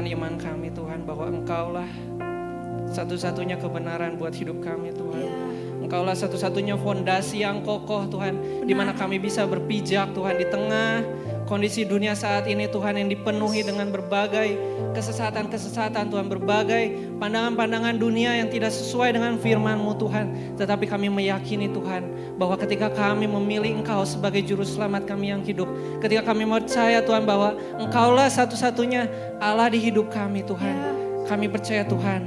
iman kami Tuhan, bahwa Engkaulah satu-satunya kebenaran buat hidup kami Tuhan. Engkaulah satu-satunya fondasi yang kokoh Tuhan, di mana kami bisa berpijak Tuhan di tengah kondisi dunia saat ini Tuhan, yang dipenuhi dengan berbagai kesesatan-kesesatan Tuhan, berbagai pandangan-pandangan dunia yang tidak sesuai dengan firman-Mu Tuhan. Tetapi kami meyakini Tuhan, bahwa ketika kami memilih Engkau sebagai juru selamat kami yang hidup, ketika kami percaya Tuhan bahwa Engkaulah satu-satunya Allah di hidup kami Tuhan, kami percaya Tuhan,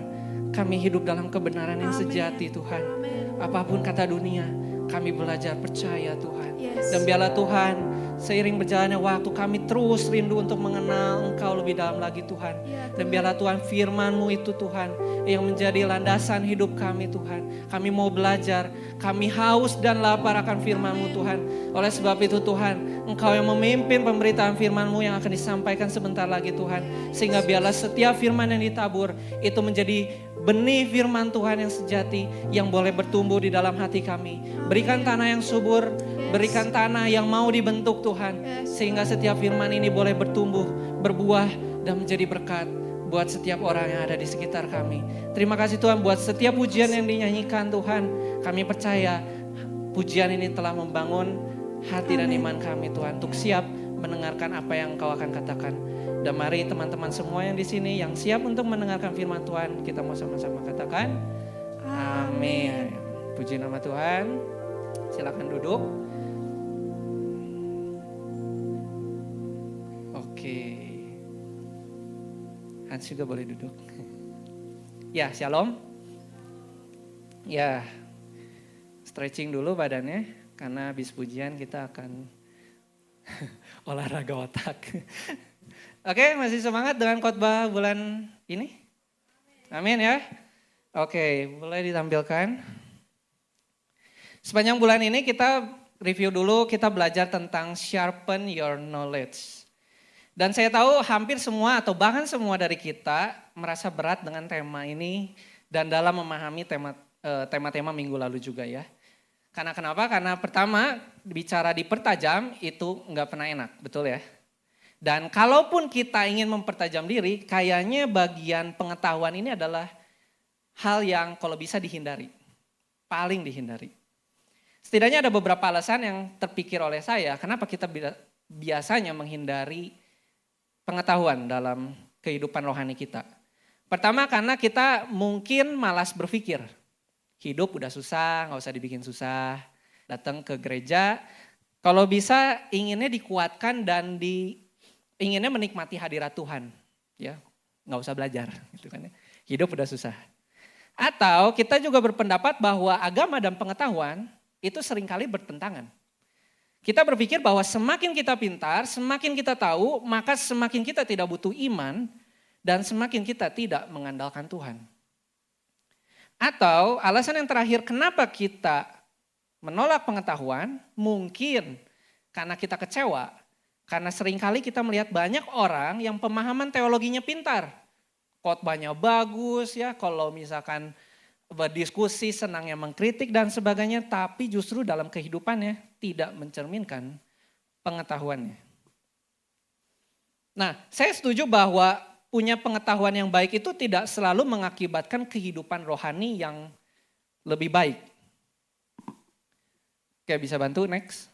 kami hidup dalam kebenaran yang sejati Tuhan. Apapun kata dunia, kami belajar percaya Tuhan. Dan biarlah Tuhan, seiring berjalannya waktu kami terus rindu untuk mengenal Engkau lebih dalam lagi Tuhan. Dan biarlah Tuhan firman-Mu itu Tuhan yang menjadi landasan hidup kami Tuhan. Kami mau belajar, kami haus dan lapar akan firman-Mu Tuhan. Oleh sebab itu Tuhan, Engkau yang memimpin pemberitaan firman-Mu yang akan disampaikan sebentar lagi Tuhan. Sehingga biarlah setiap firman yang ditabur itu menjadi benih firman Tuhan yang sejati, yang boleh bertumbuh di dalam hati kami. Berikan tanah yang subur, berikan tanah yang mau dibentuk Tuhan, sehingga setiap firman ini boleh bertumbuh, berbuah, dan menjadi berkat buat setiap orang yang ada di sekitar kami. Terima kasih Tuhan buat setiap pujian yang dinyanyikan Tuhan. Kami percaya pujian ini telah membangun hati dan iman kami Tuhan, untuk siap mendengarkan apa yang Engkau akan katakan. Dan mari teman-teman semua yang di sini yang siap untuk mendengarkan firman Tuhan, kita mau sama-sama katakan amin. Puji nama Tuhan. Silakan duduk. Oke. Hans juga boleh duduk. Ya, shalom. Ya, stretching dulu badannya, karena habis pujian kita akan olahraga otak. Oke, masih semangat dengan khotbah bulan ini? Amin ya. Oke, boleh ditampilkan. Sepanjang bulan ini kita review dulu, kita belajar tentang sharpen your knowledge. Dan saya tahu hampir semua atau bahkan semua dari kita merasa berat dengan tema ini dan dalam memahami tema-tema minggu lalu juga ya. Karena kenapa? Karena pertama, bicara dipertajam itu nggak pernah enak, betul ya? Dan kalaupun kita ingin mempertajam diri, kayaknya bagian pengetahuan ini adalah hal yang kalau bisa dihindari. Paling dihindari. Setidaknya ada beberapa alasan yang terpikir oleh saya, kenapa kita biasanya menghindari pengetahuan dalam kehidupan rohani kita. Pertama, karena kita mungkin malas berpikir. Hidup udah susah, gak usah dibikin susah. Datang ke gereja, kalau bisa inginnya dikuatkan dan inginnya menikmati hadirat Tuhan, ya nggak usah belajar, gitu kan ya. Hidup udah susah. Atau kita juga berpendapat bahwa agama dan pengetahuan itu seringkali bertentangan. Kita berpikir bahwa semakin kita pintar, semakin kita tahu, maka semakin kita tidak butuh iman dan semakin kita tidak mengandalkan Tuhan. Atau alasan yang terakhir, kenapa kita menolak pengetahuan? Mungkin karena kita kecewa. Karena seringkali kita melihat banyak orang yang pemahaman teologinya pintar. Khotbahnya bagus ya, kalau misalkan berdiskusi senangnya mengkritik dan sebagainya. Tapi justru dalam kehidupannya tidak mencerminkan pengetahuannya. Nah, saya setuju bahwa punya pengetahuan yang baik itu tidak selalu mengakibatkan kehidupan rohani yang lebih baik. Oke, bisa bantu next.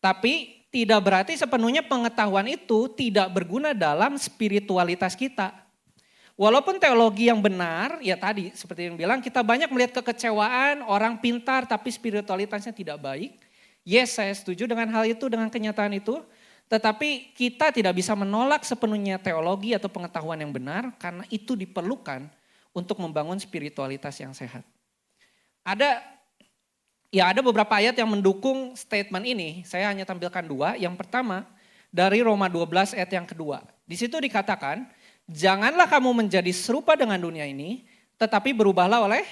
Tapi tidak berarti sepenuhnya pengetahuan itu tidak berguna dalam spiritualitas kita. Walaupun teologi yang benar, ya tadi seperti yang bilang kita banyak melihat kekecewaan, orang pintar tapi spiritualitasnya tidak baik. Yes, saya setuju dengan hal itu, dengan kenyataan itu. Tetapi kita tidak bisa menolak sepenuhnya teologi atau pengetahuan yang benar karena itu diperlukan untuk membangun spiritualitas yang sehat. Ada beberapa ayat yang mendukung statement ini. Saya hanya tampilkan dua. Yang pertama dari Roma 12 ayat yang kedua. Di situ dikatakan, janganlah kamu menjadi serupa dengan dunia ini, tetapi berubahlah oleh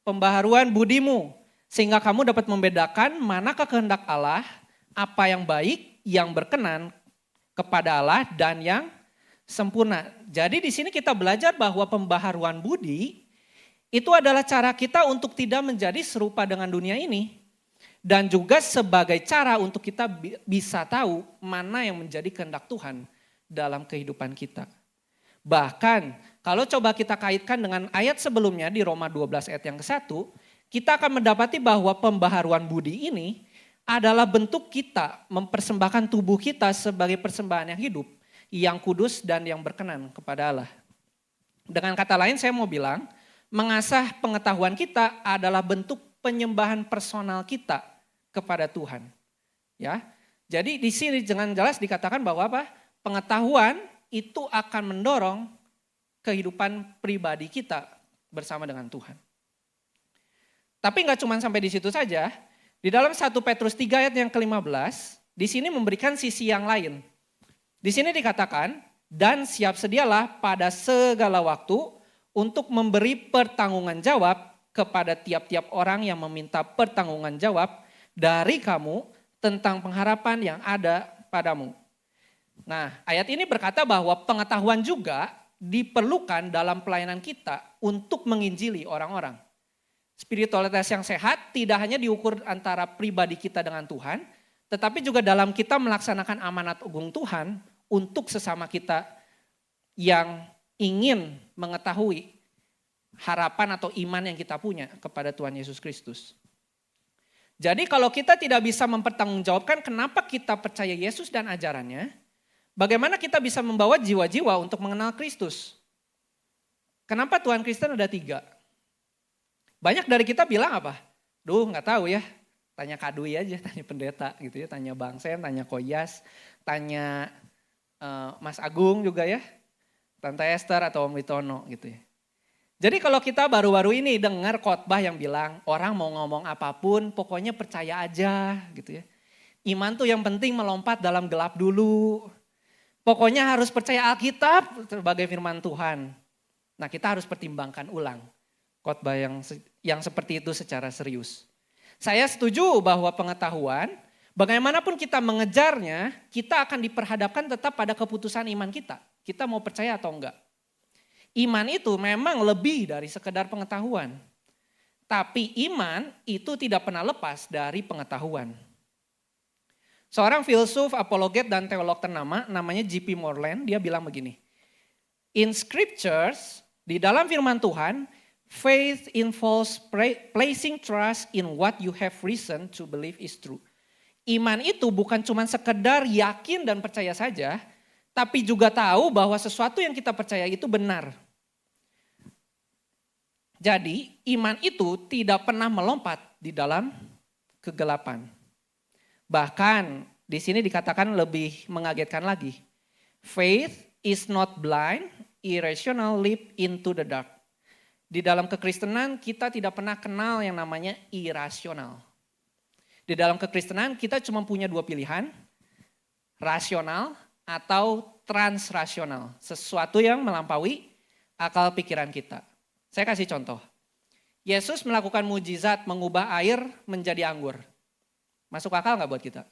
pembaharuan budimu. Sehingga kamu dapat membedakan manakah kehendak Allah, apa yang baik, yang berkenan kepada Allah dan yang sempurna. Jadi di sini kita belajar bahwa pembaharuan budi itu adalah cara kita untuk tidak menjadi serupa dengan dunia ini. Dan juga sebagai cara untuk kita bisa tahu mana yang menjadi kehendak Tuhan dalam kehidupan kita. Bahkan kalau coba kita kaitkan dengan ayat sebelumnya di Roma 12 ayat yang ke-1, kita akan mendapati bahwa pembaharuan budi ini adalah bentuk kita mempersembahkan tubuh kita sebagai persembahan yang hidup, yang kudus dan yang berkenan kepada Allah. Dengan kata lain saya mau bilang, mengasah pengetahuan kita adalah bentuk penyembahan personal kita kepada Tuhan. Ya. Jadi di sini dengan jelas dikatakan bahwa apa? Pengetahuan itu akan mendorong kehidupan pribadi kita bersama dengan Tuhan. Tapi enggak cuma sampai di situ saja. Di dalam 1 Petrus 3 ayat yang ke-15, di sini memberikan sisi yang lain. Di sini dikatakan, dan siap sedialah pada segala waktu untuk memberi pertanggungan jawab kepada tiap-tiap orang yang meminta pertanggungan jawab dari kamu tentang pengharapan yang ada padamu. Nah, ayat ini berkata bahwa pengetahuan juga diperlukan dalam pelayanan kita untuk menginjili orang-orang. Spiritualitas yang sehat tidak hanya diukur antara pribadi kita dengan Tuhan, tetapi juga dalam kita melaksanakan amanat agung Tuhan untuk sesama kita yang ingin mengetahui harapan atau iman yang kita punya kepada Tuhan Yesus Kristus. Jadi kalau kita tidak bisa mempertanggungjawabkan kenapa kita percaya Yesus dan ajarannya, bagaimana kita bisa membawa jiwa-jiwa untuk mengenal Kristus? Kenapa Tuhan Kristen ada 3? Banyak dari kita bilang apa? Duh nggak tahu ya, tanya Kak Dwi aja, tanya pendeta gitu ya, tanya Bang Sen, tanya Koyas, tanya Mas Agung juga ya, Tante Esther atau Om Witono gitu ya. Jadi kalau kita baru-baru ini dengar khotbah yang bilang orang mau ngomong apapun pokoknya percaya aja gitu ya. Iman tuh yang penting melompat dalam gelap dulu. Pokoknya harus percaya Alkitab sebagai firman Tuhan. Nah kita harus pertimbangkan ulang khotbah yang seperti itu secara serius. Saya setuju bahwa pengetahuan, bagaimanapun kita mengejarnya, kita akan diperhadapkan tetap pada keputusan iman kita. Kita mau percaya atau enggak. Iman itu memang lebih dari sekedar pengetahuan. Tapi iman itu tidak pernah lepas dari pengetahuan. Seorang filsuf, apologet, dan teolog ternama namanya J.P. Moreland, dia bilang begini. In scriptures, di dalam firman Tuhan, faith involves placing trust in what you have reason to believe is true. Iman itu bukan cuma sekedar yakin dan percaya saja, tapi juga tahu bahwa sesuatu yang kita percaya itu benar. Jadi iman itu tidak pernah melompat di dalam kegelapan. Bahkan di sini dikatakan lebih mengagetkan lagi. Faith is not blind, irrational leap into the dark. Di dalam kekristenan kita tidak pernah kenal yang namanya irasional. Di dalam kekristenan kita cuma punya 2 pilihan, rasional atau transrasional. Sesuatu yang melampaui akal pikiran kita. Saya kasih contoh. Yesus melakukan mujizat mengubah air menjadi anggur. Masuk akal nggak buat kita?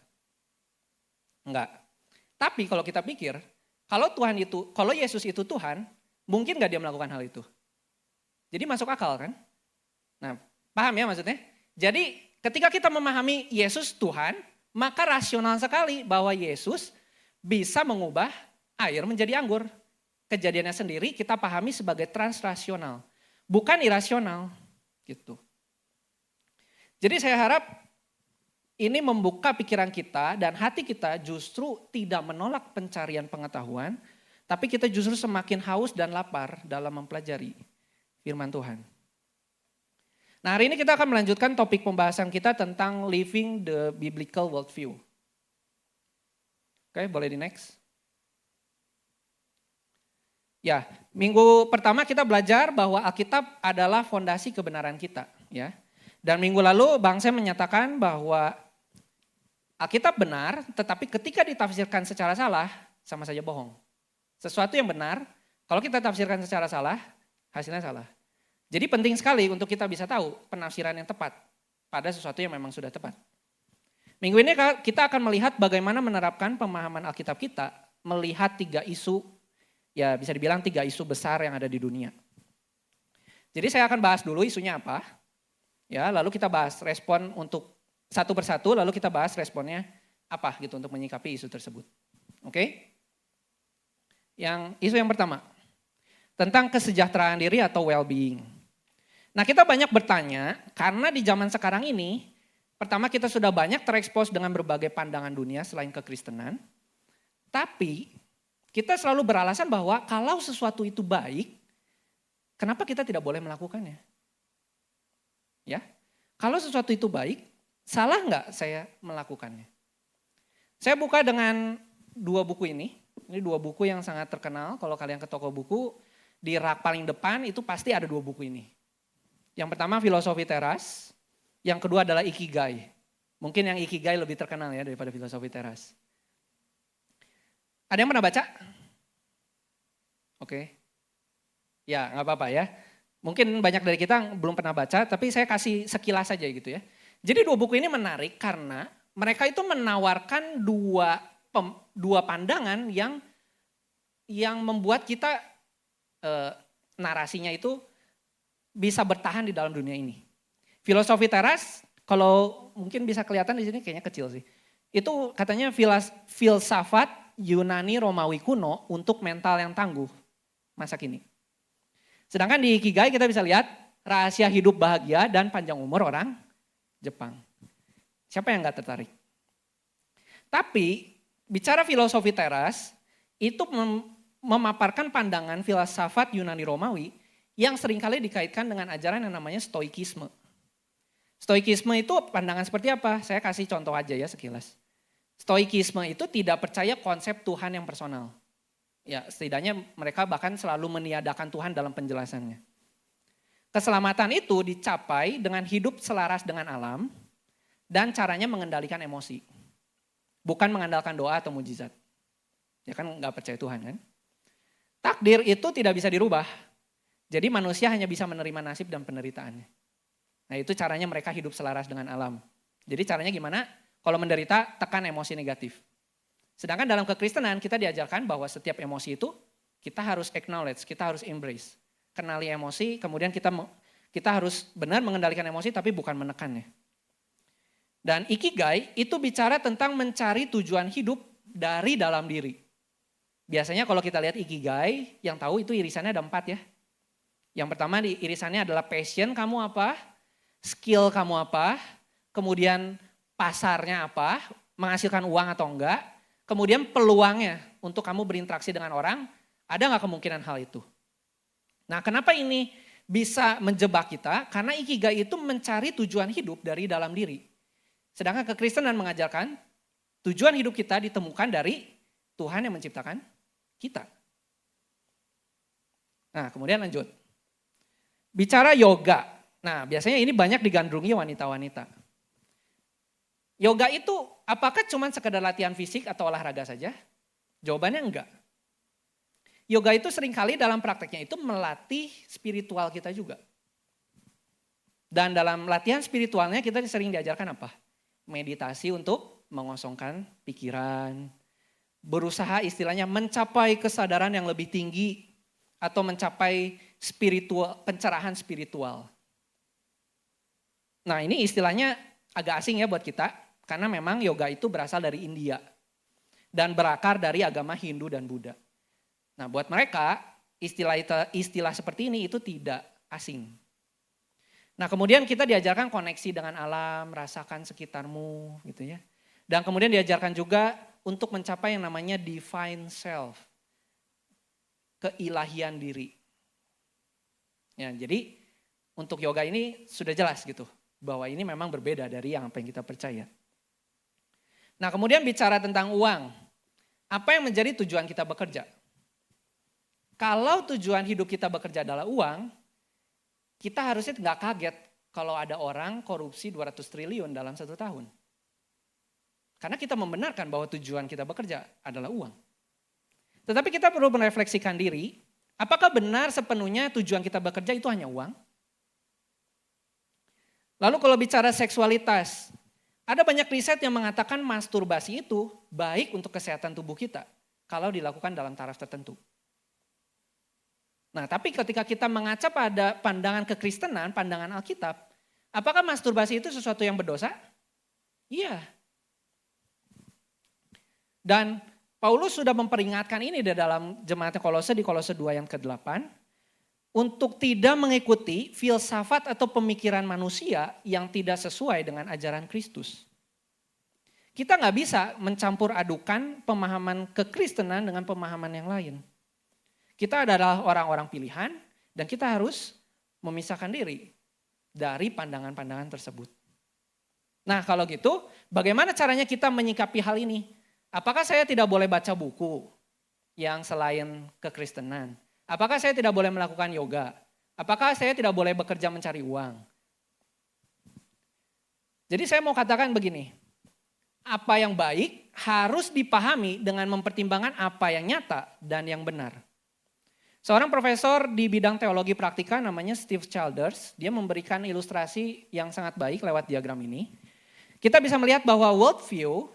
Enggak. Tapi kalau kita pikir, kalau Yesus itu Tuhan, mungkin nggak dia melakukan hal itu? Jadi masuk akal kan? Nah, paham ya maksudnya? Jadi ketika kita memahami Yesus Tuhan, maka rasional sekali bahwa Yesus bisa mengubah air menjadi anggur. Kejadiannya sendiri kita pahami sebagai transrasional, bukan irasional gitu. Jadi saya harap ini membuka pikiran kita dan hati kita justru tidak menolak pencarian pengetahuan, tapi kita justru semakin haus dan lapar dalam mempelajari firman Tuhan. Nah hari ini kita akan melanjutkan topik pembahasan kita tentang living the biblical worldview. Oke, boleh di next. Ya, minggu pertama kita belajar bahwa Alkitab adalah fondasi kebenaran kita, ya. Dan minggu lalu Bang Sam menyatakan bahwa Alkitab benar, tetapi ketika ditafsirkan secara salah, sama saja bohong. Sesuatu yang benar, kalau kita tafsirkan secara salah, hasilnya salah. Jadi penting sekali untuk kita bisa tahu penafsiran yang tepat pada sesuatu yang memang sudah tepat. Minggu ini kita akan melihat bagaimana menerapkan pemahaman Alkitab kita, melihat 3 isu, ya bisa dibilang 3 isu besar yang ada di dunia. Jadi saya akan bahas dulu isunya apa, ya lalu kita bahas respon untuk satu persatu, lalu kita bahas responnya apa gitu untuk menyikapi isu tersebut. Oke? Isu yang pertama, tentang kesejahteraan diri atau well-being. Nah, kita banyak bertanya karena di zaman sekarang ini, pertama kita sudah banyak terekspos dengan berbagai pandangan dunia selain kekristenan. Tapi kita selalu beralasan bahwa kalau sesuatu itu baik, kenapa kita tidak boleh melakukannya? Ya, kalau sesuatu itu baik, salah nggak saya melakukannya? Saya buka dengan 2 buku ini. Ini 2 buku yang sangat terkenal. Kalau kalian ke toko buku, di rak paling depan itu pasti ada 2 buku ini. Yang pertama Filosofi Teras, yang kedua adalah Ikigai. Mungkin yang Ikigai lebih terkenal ya daripada Filosofi Teras. Ada yang pernah baca? Oke. Ya, nggak apa-apa ya. Mungkin banyak dari kita belum pernah baca, tapi saya kasih sekilas saja gitu ya. Jadi 2 buku ini menarik karena mereka itu menawarkan dua pandangan yang membuat kita narasinya itu bisa bertahan di dalam dunia ini. Filosofi Teras, kalau mungkin bisa kelihatan di sini kayaknya kecil sih. Itu katanya filsafat Yunani Romawi kuno untuk mental yang tangguh masa kini. Sedangkan di Ikigai kita bisa lihat rahasia hidup bahagia dan panjang umur orang Jepang. Siapa yang gak tertarik? Tapi bicara filosofi teras itu memaparkan pandangan filsafat Yunani Romawi yang seringkali dikaitkan dengan ajaran yang namanya stoikisme. Stoikisme itu pandangan seperti apa? Saya kasih contoh aja ya sekilas. Stoikisme itu tidak percaya konsep Tuhan yang personal. Ya, setidaknya mereka bahkan selalu meniadakan Tuhan dalam penjelasannya. Keselamatan itu dicapai dengan hidup selaras dengan alam dan caranya mengendalikan emosi. Bukan mengandalkan doa atau mujizat. Ya kan nggak percaya Tuhan kan. Takdir itu tidak bisa dirubah. Jadi manusia hanya bisa menerima nasib dan penderitaannya. Nah itu caranya mereka hidup selaras dengan alam. Jadi caranya gimana? Kalau menderita, tekan emosi negatif. Sedangkan dalam kekristenan kita diajarkan bahwa setiap emosi itu kita harus acknowledge, kita harus embrace. Kenali emosi, kemudian kita harus benar mengendalikan emosi tapi bukan menekannya. Dan Ikigai itu bicara tentang mencari tujuan hidup dari dalam diri. Biasanya kalau kita lihat Ikigai, yang tahu itu irisannya ada 4 ya. Yang pertama irisannya adalah passion kamu apa, skill kamu apa, kemudian pasarnya apa, menghasilkan uang atau enggak, kemudian peluangnya untuk kamu berinteraksi dengan orang, ada nggak kemungkinan hal itu? Nah kenapa ini bisa menjebak kita? Karena Ikigai itu mencari tujuan hidup dari dalam diri. Sedangkan kekristenan mengajarkan tujuan hidup kita ditemukan dari Tuhan yang menciptakan kita. Nah kemudian lanjut. Bicara yoga. Nah biasanya ini banyak digandrungi wanita-wanita. Yoga itu apakah cuma sekedar latihan fisik atau olahraga saja? Jawabannya enggak. Yoga itu seringkali dalam prakteknya itu melatih spiritual kita juga. Dan dalam latihan spiritualnya kita sering diajarkan apa? Meditasi untuk mengosongkan pikiran. Berusaha istilahnya mencapai kesadaran yang lebih tinggi. Atau mencapai pencerahan spiritual. Nah ini istilahnya agak asing ya buat kita. Karena memang yoga itu berasal dari India. Dan berakar dari agama Hindu dan Buddha. Nah buat mereka istilah seperti ini itu tidak asing. Nah kemudian kita diajarkan koneksi dengan alam, rasakan sekitarmu gitu ya. Dan kemudian diajarkan juga untuk mencapai yang namanya divine self. Keilahian diri. Ya, jadi untuk yoga ini sudah jelas gitu. Bahwa ini memang berbeda dari yang apa yang kita percaya. Nah kemudian bicara tentang uang. Apa yang menjadi tujuan kita bekerja? Kalau tujuan hidup kita bekerja adalah uang, kita harusnya nggak kaget kalau ada orang korupsi 200 triliun dalam 1 tahun. Karena kita membenarkan bahwa tujuan kita bekerja adalah uang. Tetapi kita perlu merefleksikan diri, apakah benar sepenuhnya tujuan kita bekerja itu hanya uang? Lalu kalau bicara seksualitas, ada banyak riset yang mengatakan masturbasi itu baik untuk kesehatan tubuh kita kalau dilakukan dalam taraf tertentu. Nah, tapi ketika kita mengaca pada pandangan kekristenan, pandangan Alkitab, apakah masturbasi itu sesuatu yang berdosa? Iya. Dan Paulus sudah memperingatkan ini di dalam jemaat Kolose di Kolose 2 yang ke-8. untuk tidak mengikuti filsafat atau pemikiran manusia yang tidak sesuai dengan ajaran Kristus. Kita nggak bisa mencampur adukan pemahaman kekristenan dengan pemahaman yang lain. Kita adalah orang-orang pilihan dan kita harus memisahkan diri dari pandangan-pandangan tersebut. Nah kalau gitu, bagaimana caranya kita menyikapi hal ini? Apakah saya tidak boleh baca buku yang selain kekristenan? Apakah saya tidak boleh melakukan yoga? Apakah saya tidak boleh bekerja mencari uang? Jadi saya mau katakan begini, apa yang baik harus dipahami dengan mempertimbangkan apa yang nyata dan yang benar. Seorang profesor di bidang teologi praktika namanya Steve Childers, dia memberikan ilustrasi yang sangat baik lewat diagram ini. Kita bisa melihat bahwa worldview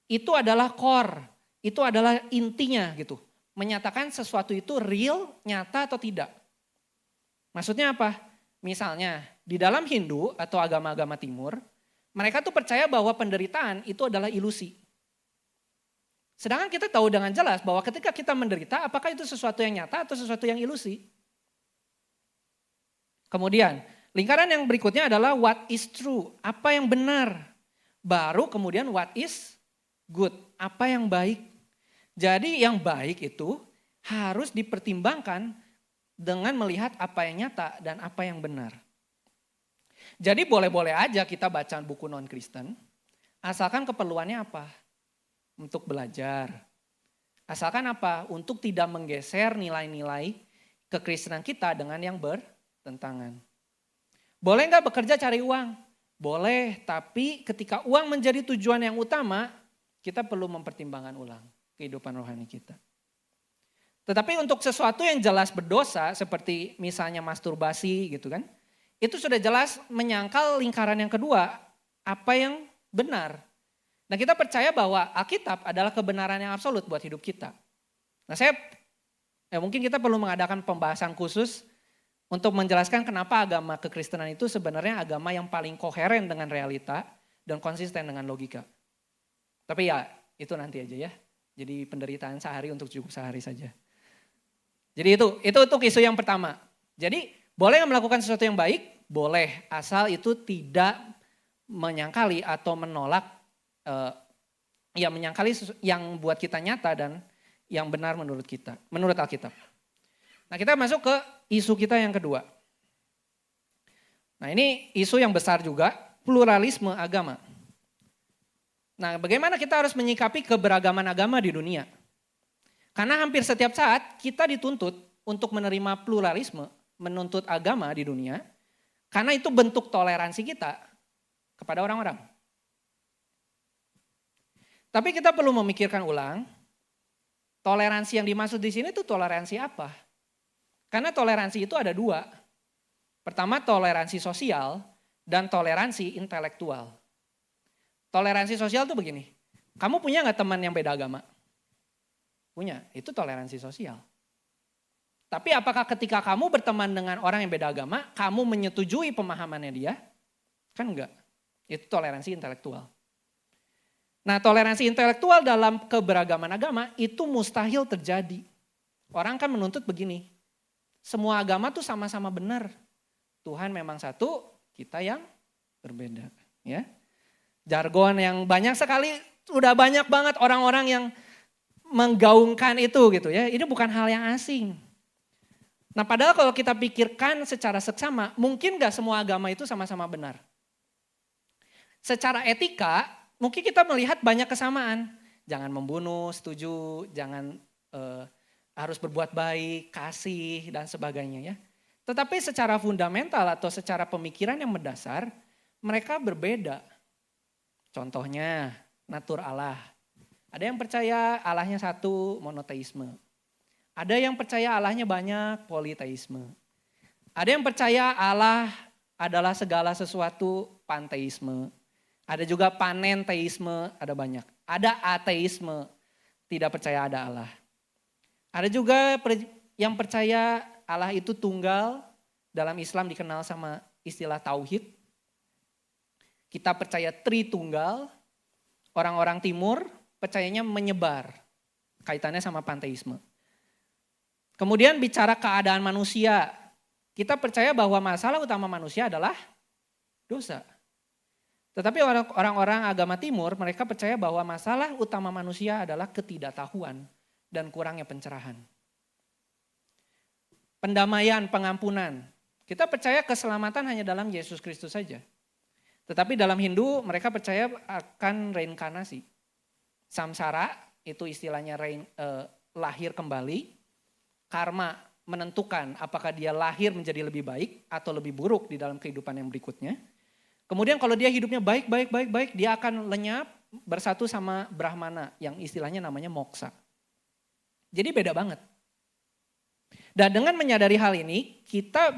itu adalah core, itu adalah intinya gitu. Menyatakan sesuatu itu real, nyata atau tidak. Maksudnya apa? Misalnya di dalam Hindu atau agama-agama timur, mereka tuh percaya bahwa penderitaan itu adalah ilusi. Sedangkan kita tahu dengan jelas bahwa ketika kita menderita, apakah itu sesuatu yang nyata atau sesuatu yang ilusi? Kemudian, lingkaran yang berikutnya adalah what is true, apa yang benar. Baru kemudian what is good, apa yang baik. Jadi yang baik itu harus dipertimbangkan dengan melihat apa yang nyata dan apa yang benar. Jadi boleh-boleh aja kita baca buku non-Kristen, asalkan keperluannya apa? Untuk belajar. Asalkan apa? Untuk tidak menggeser nilai-nilai kekristenan kita dengan yang bertentangan. Boleh nggak bekerja cari uang? Boleh, tapi ketika uang menjadi tujuan yang utama, kita perlu mempertimbangkan ulang kehidupan rohani kita. Tetapi untuk sesuatu yang jelas berdosa, seperti misalnya masturbasi gitu kan, itu sudah jelas menyangkal lingkaran yang kedua, apa yang benar. Nah kita percaya bahwa Alkitab adalah kebenaran yang absolut buat hidup kita. Nah mungkin kita perlu mengadakan pembahasan khusus untuk menjelaskan kenapa agama kekristenan itu sebenarnya agama yang paling koheren dengan realita dan konsisten dengan logika. Tapi ya itu nanti aja ya. Jadi penderitaan sehari untuk cukup sehari saja. Jadi itu untuk isu yang pertama. Jadi boleh melakukan sesuatu yang baik? Boleh, asal itu tidak menyangkali atau menolak menyangkali yang buat kita nyata dan yang benar menurut kita, menurut Alkitab. Nah kita masuk ke isu kita yang kedua. Nah ini isu yang besar juga, pluralisme agama. Nah bagaimana kita harus menyikapi keberagaman agama di dunia? Karena hampir setiap saat kita dituntut untuk menerima pluralisme, menuntut agama di dunia, karena itu bentuk toleransi kita kepada orang-orang. Tapi kita perlu memikirkan ulang, toleransi yang dimaksud di sini itu toleransi apa? Karena toleransi itu ada dua. Pertama toleransi sosial dan toleransi intelektual. Toleransi sosial itu begini, kamu punya nggak teman yang beda agama? Punya, itu toleransi sosial. Tapi apakah ketika kamu berteman dengan orang yang beda agama, kamu menyetujui pemahamannya dia? Kan enggak, itu toleransi intelektual. Nah toleransi intelektual dalam keberagaman agama itu mustahil terjadi. Orang kan menuntut begini, semua agama tuh sama-sama benar. Tuhan memang satu, kita yang berbeda. Ya, jargon yang banyak sekali, udah banyak banget orang-orang yang menggaungkan itu gitu ya. Ini bukan hal yang asing. Nah padahal kalau kita pikirkan secara seksama, mungkin gak semua agama itu sama-sama benar. Secara etika, mungkin kita melihat banyak kesamaan. Jangan membunuh, setuju, jangan harus berbuat baik, kasih dan sebagainya ya. Tetapi secara fundamental atau secara pemikiran yang mendasar, mereka berbeda. Contohnya, natur Allah. Ada yang percaya Allahnya satu, monoteisme. Ada yang percaya Allahnya banyak, politeisme. Ada yang percaya Allah adalah segala sesuatu, panteisme. Ada juga panenteisme, ada banyak. Ada ateisme, tidak percaya ada Allah. Ada juga yang percaya Allah itu tunggal, dalam Islam dikenal sama istilah tauhid. Kita percaya tritunggal, orang-orang timur percayanya menyebar, kaitannya sama panteisme. Kemudian bicara keadaan manusia, Kita percaya bahwa masalah utama manusia adalah dosa. Tetapi orang-orang agama timur mereka percaya bahwa masalah utama manusia adalah ketidaktahuan dan kurangnya pencerahan. Pendamaian, pengampunan. Kita percaya keselamatan hanya dalam Yesus Kristus saja. Tetapi dalam Hindu mereka percaya akan reinkarnasi. Samsara itu istilahnya lahir kembali. Karma menentukan apakah dia lahir menjadi lebih baik atau lebih buruk di dalam kehidupan yang berikutnya. Kemudian kalau dia hidupnya baik, dia akan lenyap bersatu sama Brahmana yang istilahnya namanya moksa. Jadi beda banget. Dan dengan menyadari hal ini, kita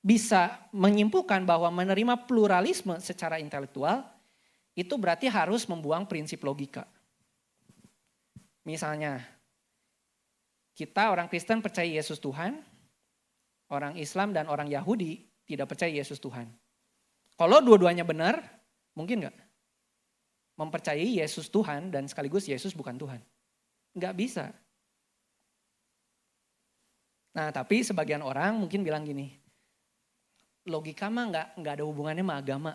bisa menyimpulkan bahwa menerima pluralisme secara intelektual itu berarti harus membuang prinsip logika. Misalnya, kita orang Kristen percaya Yesus Tuhan, orang Islam dan orang Yahudi tidak percaya Yesus Tuhan. Kalau dua-duanya benar, mungkin nggak? Mempercayai Yesus Tuhan dan sekaligus Yesus bukan Tuhan. Nggak bisa. Nah tapi sebagian orang mungkin bilang gini, logika mah nggak ada hubungannya sama agama.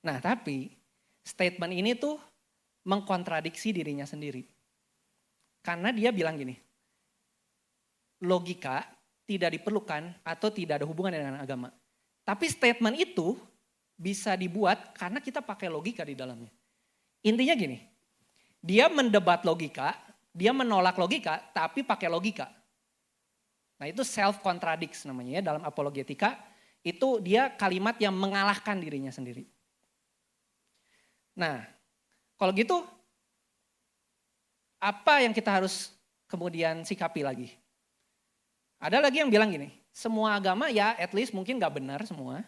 Nah tapi statement ini tuh mengkontradiksi dirinya sendiri. Karena dia bilang gini, logika tidak diperlukan atau tidak ada hubungan dengan agama. Tapi statement itu bisa dibuat karena kita pakai logika di dalamnya. Intinya gini, dia mendebat logika, dia menolak logika tapi pakai logika. Nah itu self-contradicts namanya ya dalam apologetika, itu dia kalimat yang mengalahkan dirinya sendiri. Nah kalau gitu, apa yang kita harus kemudian sikapi lagi? Ada lagi yang bilang gini, semua agama ya at least mungkin gak benar semua.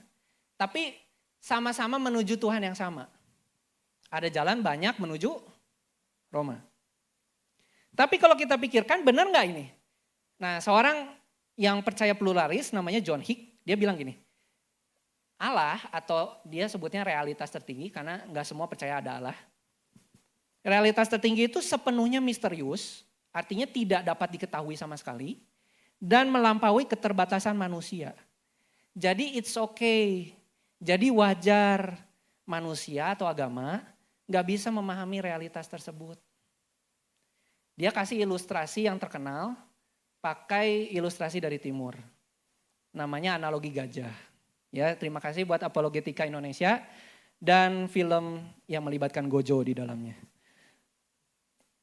Tapi sama-sama menuju Tuhan yang sama. Ada jalan banyak menuju Roma. Tapi kalau kita pikirkan benar gak ini? Nah seorang yang percaya pluralis namanya John Hick, dia bilang gini. Allah atau dia sebutnya realitas tertinggi karena gak semua percaya ada Allah. Realitas tertinggi itu sepenuhnya misterius, artinya tidak dapat diketahui sama sekali, dan melampaui keterbatasan manusia. Jadi it's okay, jadi wajar manusia atau agama gak bisa memahami realitas tersebut. Dia kasih ilustrasi yang terkenal, pakai ilustrasi dari timur. Namanya analogi gajah. Ya, terima kasih buat Apologetika Indonesia dan film yang melibatkan Gojo di dalamnya.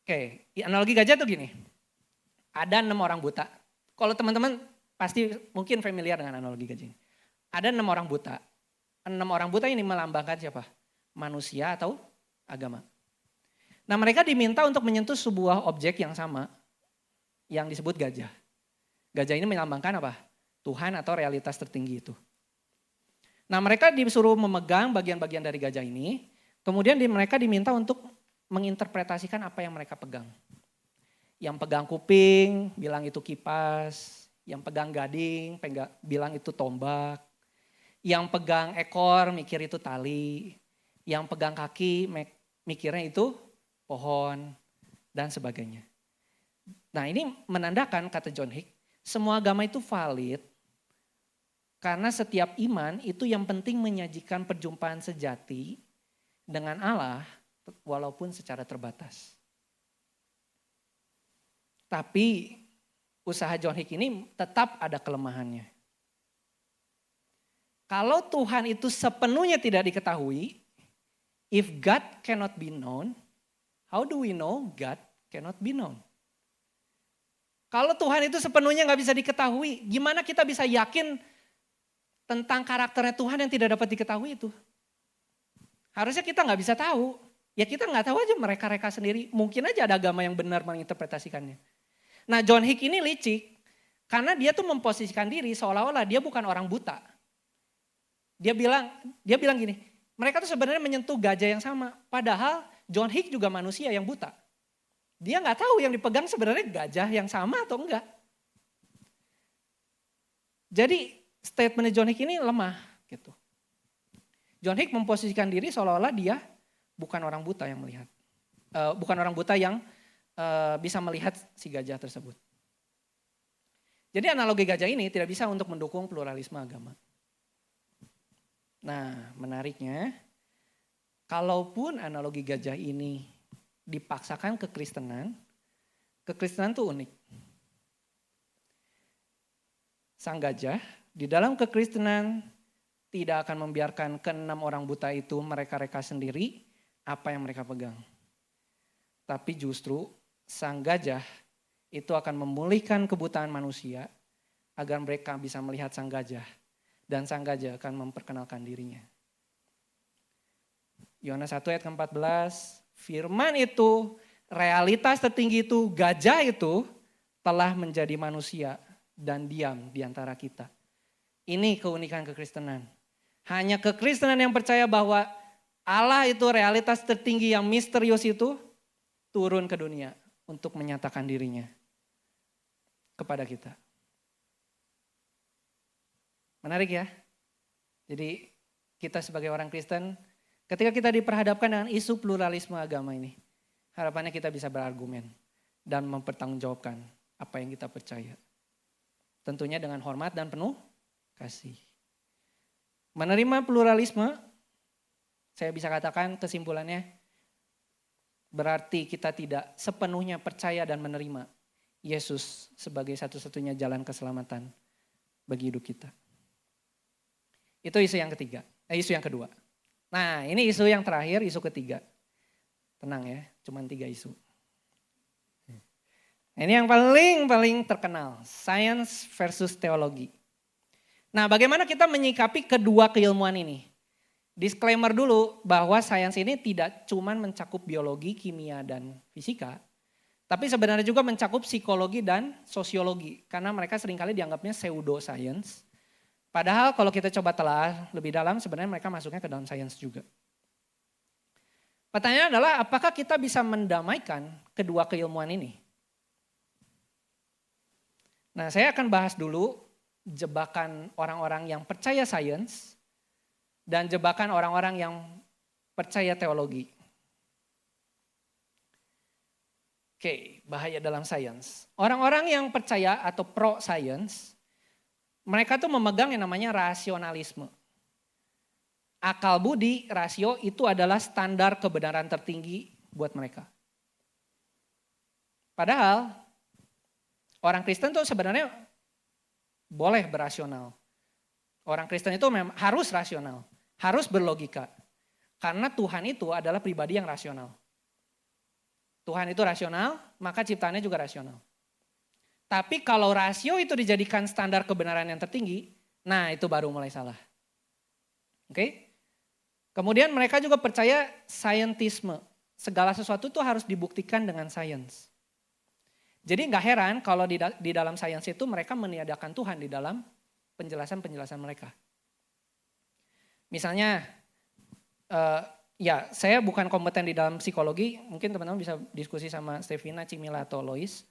Oke, analogi gajah tuh gini. Ada 6 orang buta. Kalau teman-teman pasti mungkin familiar dengan analogi gajah ini. Ada 6 orang buta. 6 orang buta ini melambangkan siapa? Manusia atau agama. Nah mereka diminta untuk menyentuh sebuah objek yang sama. Yang disebut gajah. Gajah ini melambangkan apa? Tuhan atau realitas tertinggi itu. Nah mereka disuruh memegang bagian-bagian dari gajah ini. Kemudian mereka diminta untuk menginterpretasikan apa yang mereka pegang. Yang pegang kuping, bilang itu kipas. Yang pegang gading, bilang itu tombak. Yang pegang ekor, mikir itu tali. Yang pegang kaki, mikirnya itu pohon. Dan sebagainya. Nah ini menandakan, kata John Hick, semua agama itu valid. Karena setiap iman itu yang penting menyajikan perjumpaan sejati dengan Allah, walaupun secara terbatas. Tapi usaha John Hick ini tetap ada kelemahannya. Kalau Tuhan itu sepenuhnya tidak diketahui, if God cannot be known, how do we know God cannot be known? Kalau Tuhan itu sepenuhnya gak bisa diketahui, gimana kita bisa yakin tentang karakternya Tuhan yang tidak dapat diketahui itu? Harusnya kita gak bisa tahu. Ya kita gak tahu aja mereka-reka sendiri. Mungkin aja ada agama yang benar menginterpretasikannya. Nah John Hick ini licik. Karena dia tuh memposisikan diri seolah-olah dia bukan orang buta. Dia bilang gini, mereka tuh sebenarnya menyentuh gajah yang sama. Padahal John Hick juga manusia yang buta. Dia gak tahu yang dipegang sebenarnya gajah yang sama atau enggak. Jadi statement John Hick ini lemah gitu. John Hick memposisikan diri seolah-olah dia bukan orang buta yang melihat. Bukan orang buta yang bisa melihat si gajah tersebut. Jadi analogi gajah ini tidak bisa untuk mendukung pluralisme agama. Nah, menariknya, kalaupun analogi gajah ini dipaksakan ke Kristenan itu unik. Sang gajah di dalam kekristenan tidak akan membiarkan keenam orang buta itu mereka-reka sendiri apa yang mereka pegang. Tapi justru sang gajah itu akan memulihkan kebutaan manusia agar mereka bisa melihat sang gajah. Dan sang gajah akan memperkenalkan dirinya. Yohanes 1 ayat ke-14, firman itu, realitas tertinggi itu, gajah itu telah menjadi manusia dan diam di antara kita. Ini keunikan kekristenan. Hanya kekristenan yang percaya bahwa Allah itu realitas tertinggi yang misterius itu turun ke dunia untuk menyatakan dirinya kepada kita. Menarik ya? Jadi kita sebagai orang Kristen, ketika kita diperhadapkan dengan isu pluralisme agama ini, harapannya kita bisa berargumen dan mempertanggungjawabkan apa yang kita percaya. Tentunya dengan hormat dan penuh kasih. Menerima pluralisme, saya bisa katakan kesimpulannya, berarti kita tidak sepenuhnya percaya dan menerima Yesus sebagai satu-satunya jalan keselamatan bagi hidup kita. Itu isu yang ketiga, isu yang kedua. Nah, ini isu yang terakhir, isu ketiga. Tenang ya, cuma 3 isu. Ini yang paling terkenal, science versus teologi. Nah, bagaimana kita menyikapi kedua keilmuan ini? Disclaimer dulu bahwa sains ini tidak cuma mencakup biologi, kimia, dan fisika. Tapi sebenarnya juga mencakup psikologi dan sosiologi. Karena mereka seringkali dianggapnya pseudoscience. Padahal kalau kita coba telah lebih dalam sebenarnya mereka masuknya ke dalam sains juga. Pertanyaannya adalah apakah kita bisa mendamaikan kedua keilmuan ini? Nah, saya akan bahas dulu jebakan orang-orang yang percaya sains dan jebakan orang-orang yang percaya teologi. Oke, bahaya dalam sains. Orang-orang yang percaya atau pro sains, mereka tuh memegang yang namanya rasionalisme. Akal budi, rasio itu adalah standar kebenaran tertinggi buat mereka. Padahal orang Kristen tuh sebenarnya boleh berasional. Orang Kristen itu memang harus rasional, harus berlogika. Karena Tuhan itu adalah pribadi yang rasional. Tuhan itu rasional, maka ciptaannya juga rasional. Tapi kalau rasio itu dijadikan standar kebenaran yang tertinggi, nah itu baru mulai salah. Oke? Kemudian mereka juga percaya saintisme. Segala sesuatu itu harus dibuktikan dengan sains. Jadi nggak heran kalau di dalam sains itu mereka meniadakan Tuhan di dalam penjelasan-penjelasan mereka. Misalnya, ya saya bukan kompeten di dalam psikologi, mungkin teman-teman bisa diskusi sama Stevina, Cimila, atau Lois.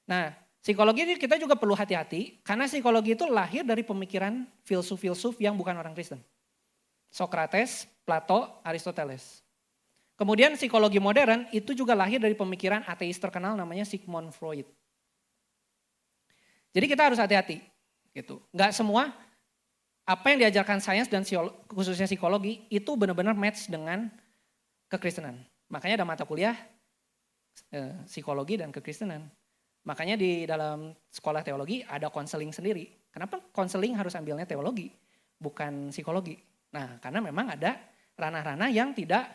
Nah, psikologi ini kita juga perlu hati-hati, karena psikologi itu lahir dari pemikiran filsuf-filsuf yang bukan orang Kristen. Socrates, Plato, Aristoteles. Kemudian psikologi modern itu juga lahir dari pemikiran ateis terkenal namanya Sigmund Freud. Jadi kita harus hati-hati gitu. Enggak semua apa yang diajarkan sains dan khususnya psikologi itu benar-benar match dengan kekristenan. Makanya ada mata kuliah psikologi dan kekristenan. Makanya di dalam sekolah teologi ada konseling sendiri. Kenapa konseling harus ambilnya teologi bukan psikologi? Nah, karena memang ada ranah-ranah yang tidak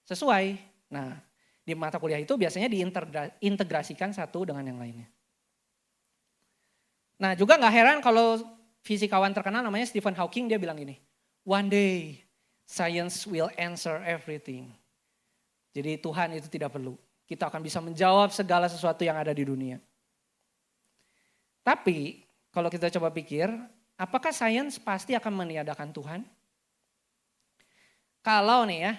sesuai. Nah, di mata kuliah itu biasanya diintegrasikan satu dengan yang lainnya. Nah, juga gak heran kalau fisikawan terkenal namanya Stephen Hawking, dia bilang gini, one day science will answer everything. Jadi Tuhan itu tidak perlu. Kita akan bisa menjawab segala sesuatu yang ada di dunia. Tapi kalau kita coba pikir, apakah sains pasti akan meniadakan Tuhan? Kalau nih ya,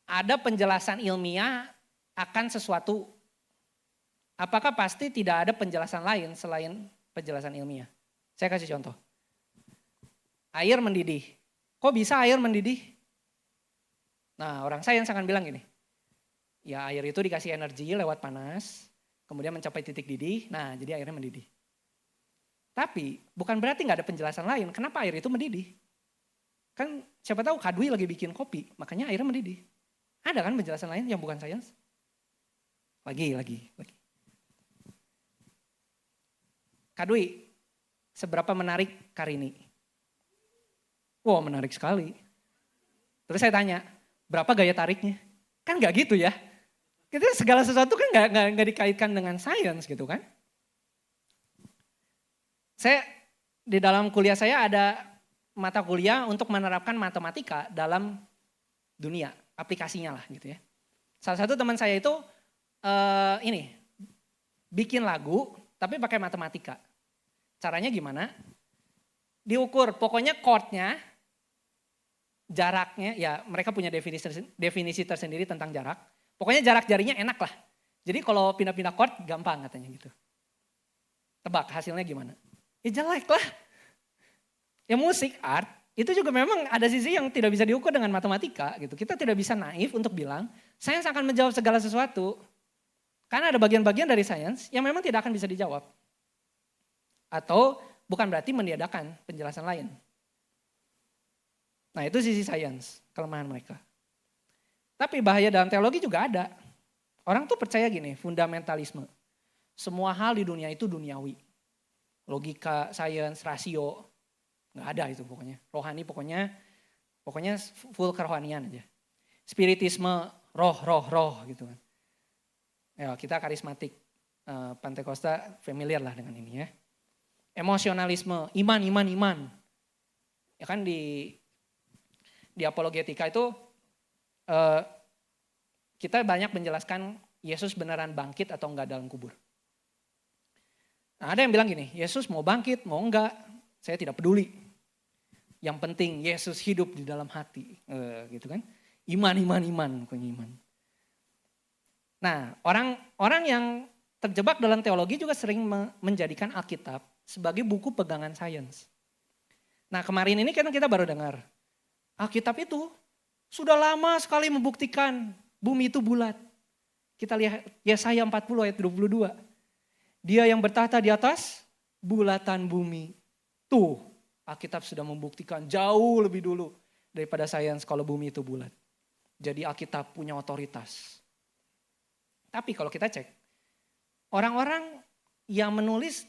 ada penjelasan ilmiah akan sesuatu, apakah pasti tidak ada penjelasan lain selain penjelasan ilmiah? Saya kasih contoh. Air mendidih. Kok bisa air mendidih? Nah, orang sains akan bilang gini. Ya, air itu dikasih energi lewat panas, kemudian mencapai titik didih, nah jadi airnya mendidih. Tapi bukan berarti nggak ada penjelasan lain kenapa air itu mendidih. Kan siapa tahu Kak Dwi lagi bikin kopi, makanya airnya mendidih. Ada kan penjelasan lain yang bukan sains? Lagi. Kak Dwi, seberapa menarik Karini? Wah, menarik sekali. Terus saya tanya, berapa gaya tariknya? Kan nggak gitu ya. Kita segala sesuatu kan nggak dikaitkan dengan sains gitu kan. Saya di dalam kuliah saya ada mata kuliah untuk menerapkan matematika dalam dunia, aplikasinya lah gitu ya. Salah satu teman saya itu bikin lagu tapi pakai matematika. Caranya gimana? Diukur, pokoknya chordnya, jaraknya, ya mereka punya definisi tersendiri tentang jarak. Pokoknya jarak jarinya enak lah. Jadi kalau pindah-pindah chord gampang katanya gitu. Tebak hasilnya gimana? Ya jelek lah. Ya musik, art, itu juga memang ada sisi yang tidak bisa diukur dengan matematika gitu. Kita tidak bisa naif untuk bilang, sains akan menjawab segala sesuatu. Karena ada bagian-bagian dari sains yang memang tidak akan bisa dijawab. Atau bukan berarti meniadakan penjelasan lain. Nah itu sisi sains, kelemahan mereka. Tapi bahaya dalam teologi juga ada. Orang tuh percaya gini, fundamentalisme. Semua hal di dunia itu duniawi. Logika, sains, rasio, nggak ada itu pokoknya. Rohani pokoknya full kerohanian aja. Spiritisme, roh gitu kan. Ya, kita karismatik, Pantekosta familiar lah dengan ini ya. Emosionalisme, iman. Ya kan di apologetika itu kita banyak menjelaskan Yesus beneran bangkit atau enggak dalam kubur. Nah, ada yang bilang gini, Yesus mau bangkit, mau enggak, saya tidak peduli. Yang penting Yesus hidup di dalam hati, gitu kan? Iman, pokoknya iman. Nah, orang yang terjebak dalam teologi juga sering menjadikan Alkitab sebagai buku pegangan sains. Nah, kemarin ini kan kita baru dengar, Alkitab itu sudah lama sekali membuktikan bumi itu bulat. Kita lihat Yesaya 40 ayat 22. Dia yang bertahta di atas bulatan bumi. Tuh, Alkitab sudah membuktikan jauh lebih dulu daripada sains kalau bumi itu bulat. Jadi Alkitab punya otoritas. Tapi kalau kita cek, orang-orang yang menulis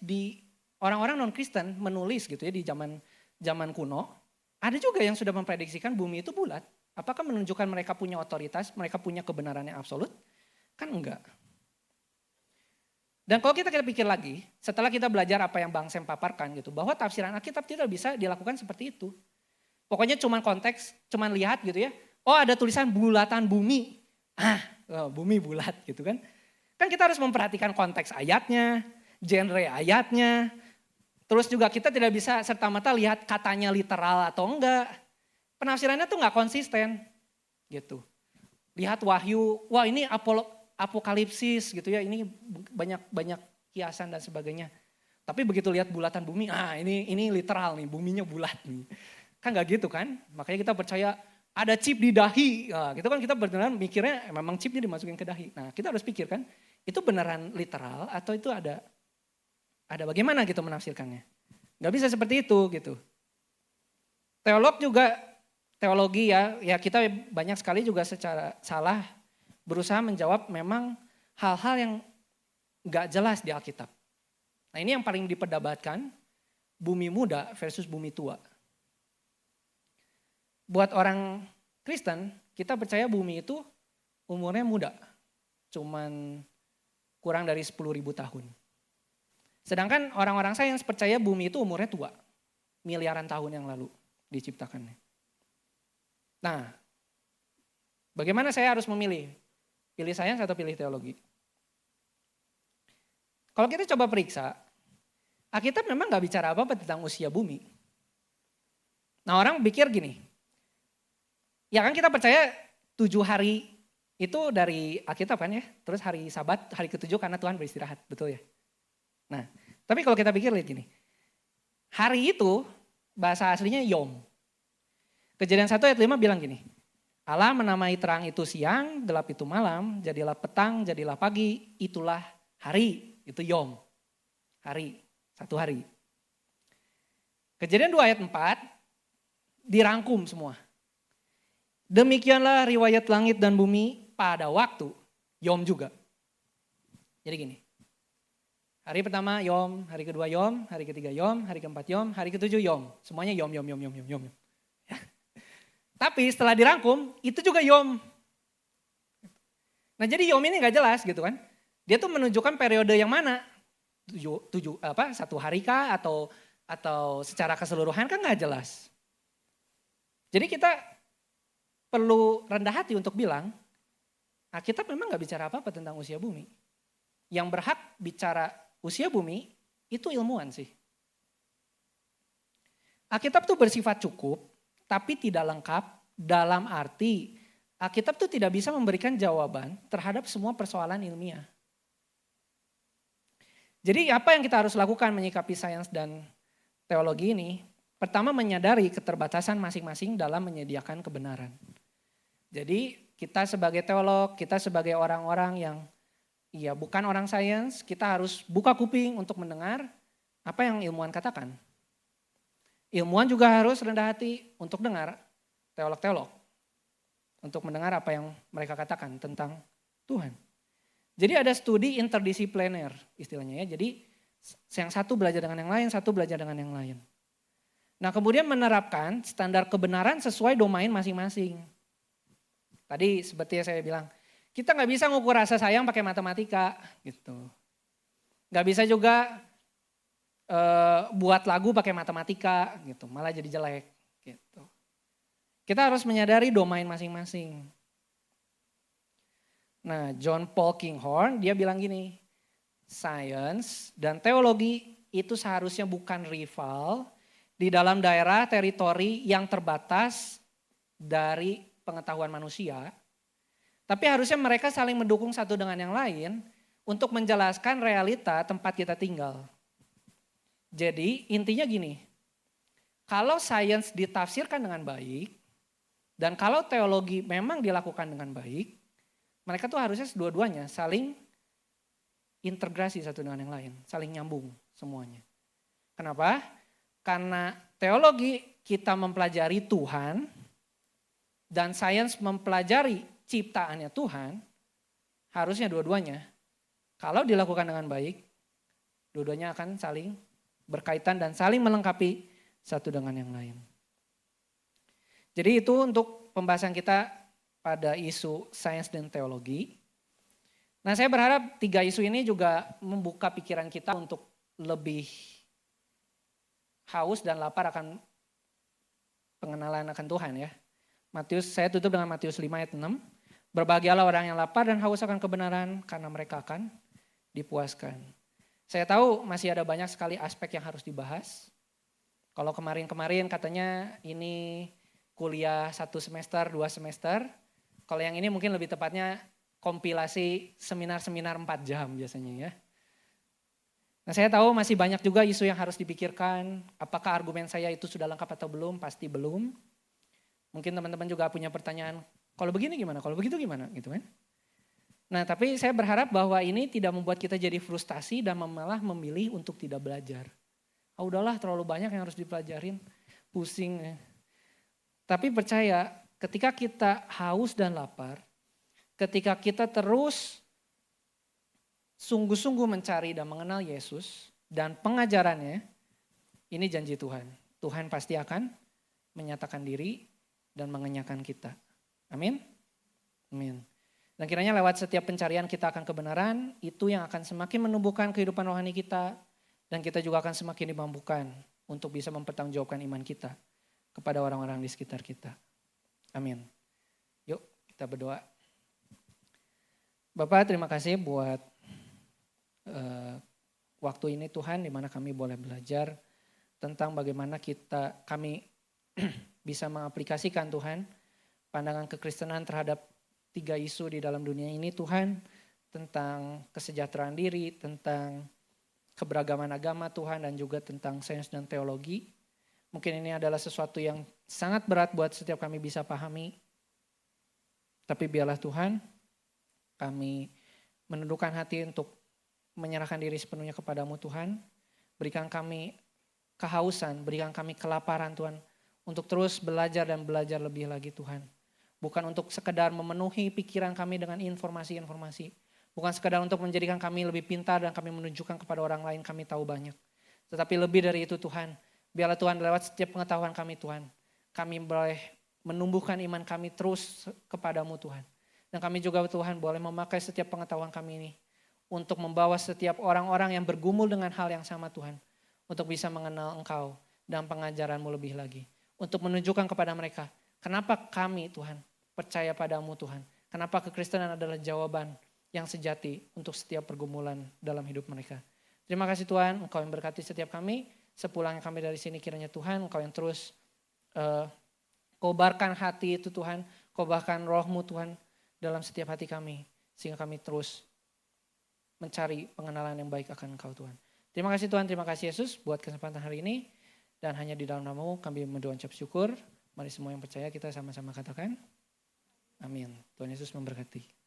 orang-orang non-Kristen menulis gitu ya di zaman kuno, ada juga yang sudah memprediksikan bumi itu bulat. Apakah menunjukkan mereka punya otoritas, mereka punya kebenaran yang absolut? Kan enggak. Dan kalau kita pikir lagi, setelah kita belajar apa yang Bang Sem paparkan gitu, bahwa tafsiran Alkitab tidak bisa dilakukan seperti itu. Pokoknya cuman konteks, cuman lihat gitu ya, oh ada tulisan bulatan bumi, bumi bulat gitu kan. Kan kita harus memperhatikan konteks ayatnya, genre ayatnya, terus juga kita tidak bisa serta-merta lihat katanya literal atau enggak. Penafsirannya tuh enggak konsisten gitu. Lihat Wahyu, wah ini apokalipsis gitu ya, ini banyak kiasan dan sebagainya. Tapi begitu lihat bulatan bumi, ini literal nih, buminya bulat nih. Kan enggak gitu kan? Makanya kita percaya ada chip di dahi. Nah, gitu kan kita beneran mikirnya memang chipnya dimasukin ke dahi. Nah, kita harus pikir kan, itu beneran literal atau itu ada bagaimana gitu menafsirkannya. Enggak bisa seperti itu gitu. Teologi ya kita banyak sekali juga secara salah berusaha menjawab memang hal-hal yang gak jelas di Alkitab. Nah ini yang paling diperdebatkan, bumi muda versus bumi tua. Buat orang Kristen, kita percaya bumi itu umurnya muda. Cuman kurang dari 10.000 tahun. Sedangkan orang-orang sains percaya bumi itu umurnya tua. Miliaran tahun yang lalu diciptakannya. Nah, bagaimana saya harus memilih? Pilih sains atau pilih teologi? Kalau kita coba periksa, Alkitab memang gak bicara apa-apa tentang usia bumi. Nah orang pikir gini, ya kan kita percaya 7 hari itu dari Alkitab kan ya, terus hari Sabat, hari ke-7 karena Tuhan beristirahat, betul ya? Nah, tapi kalau kita pikir lihat gini, hari itu bahasa aslinya Yom. Kejadian 1 ayat 5 bilang gini, Allah menamai terang itu siang, gelap itu malam, jadilah petang, jadilah pagi, itulah hari, itu Yom. Hari, 1 hari. Kejadian 2 ayat 4 dirangkum semua. Demikianlah riwayat langit dan bumi pada waktu Yom juga. Jadi gini, hari pertama Yom, hari kedua Yom, hari ketiga Yom, hari keempat Yom, hari ketujuh Yom. Semuanya Yom. Ya. Tapi setelah dirangkum, itu juga Yom. Nah jadi Yom ini gak jelas gitu kan. Dia tuh menunjukkan periode yang mana. Satu hari kah atau secara keseluruhan kan gak jelas. Jadi kita perlu rendah hati untuk bilang, Alkitab memang gak bicara apa-apa tentang usia bumi. Yang berhak bicara usia bumi itu ilmuwan sih. Alkitab tuh bersifat cukup tapi tidak lengkap dalam arti Alkitab tuh tidak bisa memberikan jawaban terhadap semua persoalan ilmiah. Jadi apa yang kita harus lakukan menyikapi sains dan teologi ini? Pertama menyadari keterbatasan masing-masing dalam menyediakan kebenaran. Jadi kita sebagai teolog, kita sebagai orang-orang yang bukan orang sains, kita harus buka kuping untuk mendengar apa yang ilmuwan katakan. Ilmuwan juga harus rendah hati untuk dengar teolog-teolog. Untuk mendengar apa yang mereka katakan tentang Tuhan. Jadi ada studi interdisipliner istilahnya ya. Jadi yang satu belajar dengan yang lain, satu belajar dengan yang lain. Nah kemudian menerapkan standar kebenaran sesuai domain masing-masing. Tadi seperti yang saya bilang, kita gak bisa ngukur rasa sayang pakai matematika gitu. Gak bisa juga buat lagu pakai matematika gitu, malah jadi jelek gitu. Kita harus menyadari domain masing-masing. Nah John Paul Kinghorn dia bilang gini, sains dan teologi itu seharusnya bukan rival di dalam daerah teritori yang terbatas dari pengetahuan manusia. Tapi harusnya mereka saling mendukung satu dengan yang lain untuk menjelaskan realita tempat kita tinggal. Jadi intinya gini, kalau sains ditafsirkan dengan baik dan kalau teologi memang dilakukan dengan baik, mereka tuh harusnya dua-duanya saling integrasi satu dengan yang lain, saling nyambung semuanya. Kenapa? Karena teologi kita mempelajari Tuhan dan sains mempelajari ciptaannya Tuhan, harusnya dua-duanya. Kalau dilakukan dengan baik, dua-duanya akan saling berkaitan dan saling melengkapi satu dengan yang lain. Jadi itu untuk pembahasan kita pada isu sains dan teologi. Nah saya berharap 3 isu ini juga membuka pikiran kita untuk lebih haus dan lapar akan pengenalan akan Tuhan ya. Saya tutup dengan Matius 5 ayat 6. Berbahagialah orang yang lapar dan haus akan kebenaran karena mereka akan dipuaskan. Saya tahu masih ada banyak sekali aspek yang harus dibahas. Kalau kemarin-kemarin katanya ini kuliah 1 semester, 2 semester. Kalau yang ini mungkin lebih tepatnya kompilasi seminar-seminar 4 jam biasanya ya. Nah saya tahu masih banyak juga isu yang harus dipikirkan. Apakah argumen saya itu sudah lengkap atau belum? Pasti belum. Mungkin teman-teman juga punya pertanyaan, kalau begini gimana, kalau begitu gimana gitu kan. Nah tapi saya berharap bahwa ini tidak membuat kita jadi frustasi dan malah memilih untuk tidak belajar. Udahlah terlalu banyak yang harus dipelajarin, pusing. Tapi percaya ketika kita haus dan lapar, ketika kita terus sungguh-sungguh mencari dan mengenal Yesus dan pengajarannya, ini janji Tuhan. Tuhan pasti akan menyatakan diri dan mengenyahkan kita. Amin. Amin. Dan kiranya lewat setiap pencarian kita akan kebenaran, itu yang akan semakin menumbuhkan kehidupan rohani kita, dan kita juga akan semakin dimampukan untuk bisa mempertanggungjawabkan iman kita kepada orang-orang di sekitar kita. Amin. Yuk kita berdoa. Bapak terima kasih buat waktu ini Tuhan, di mana kami boleh belajar tentang bagaimana kami bisa mengaplikasikan Tuhan pandangan kekristenan terhadap 3 isu di dalam dunia ini Tuhan, tentang kesejahteraan diri, tentang keberagaman agama Tuhan, dan juga tentang sains dan teologi. Mungkin ini adalah sesuatu yang sangat berat buat setiap kami bisa pahami. Tapi biarlah Tuhan, kami menundukkan hati untuk menyerahkan diri sepenuhnya kepadamu Tuhan. Berikan kami kehausan, berikan kami kelaparan Tuhan. Untuk terus belajar dan belajar lebih lagi Tuhan. Bukan untuk sekedar memenuhi pikiran kami dengan informasi-informasi. Bukan sekedar untuk menjadikan kami lebih pintar dan kami menunjukkan kepada orang lain kami tahu banyak. Tetapi lebih dari itu Tuhan, biarlah Tuhan lewat setiap pengetahuan kami Tuhan, kami boleh menumbuhkan iman kami terus kepadamu Tuhan. Dan kami juga Tuhan boleh memakai setiap pengetahuan kami ini untuk membawa setiap orang-orang yang bergumul dengan hal yang sama Tuhan. Untuk bisa mengenal Engkau dan pengajaran-Mu lebih lagi. Untuk menunjukkan kepada mereka, kenapa kami Tuhan percaya padamu Tuhan. Kenapa kekristenan adalah jawaban yang sejati untuk setiap pergumulan dalam hidup mereka. Terima kasih Tuhan, Engkau yang berkati setiap kami. Sepulangnya kami dari sini kiranya Tuhan, Engkau yang terus kobarkan hati itu Tuhan. Kobarkan roh-Mu Tuhan dalam setiap hati kami. Sehingga kami terus mencari pengenalan yang baik akan Engkau Tuhan. Terima kasih Tuhan, terima kasih Yesus buat kesempatan hari ini. Dan hanya di dalam nama-Mu kami berdoa ucap syukur. Mari semua yang percaya kita sama-sama katakan. Amin. Tuhan Yesus memberkati.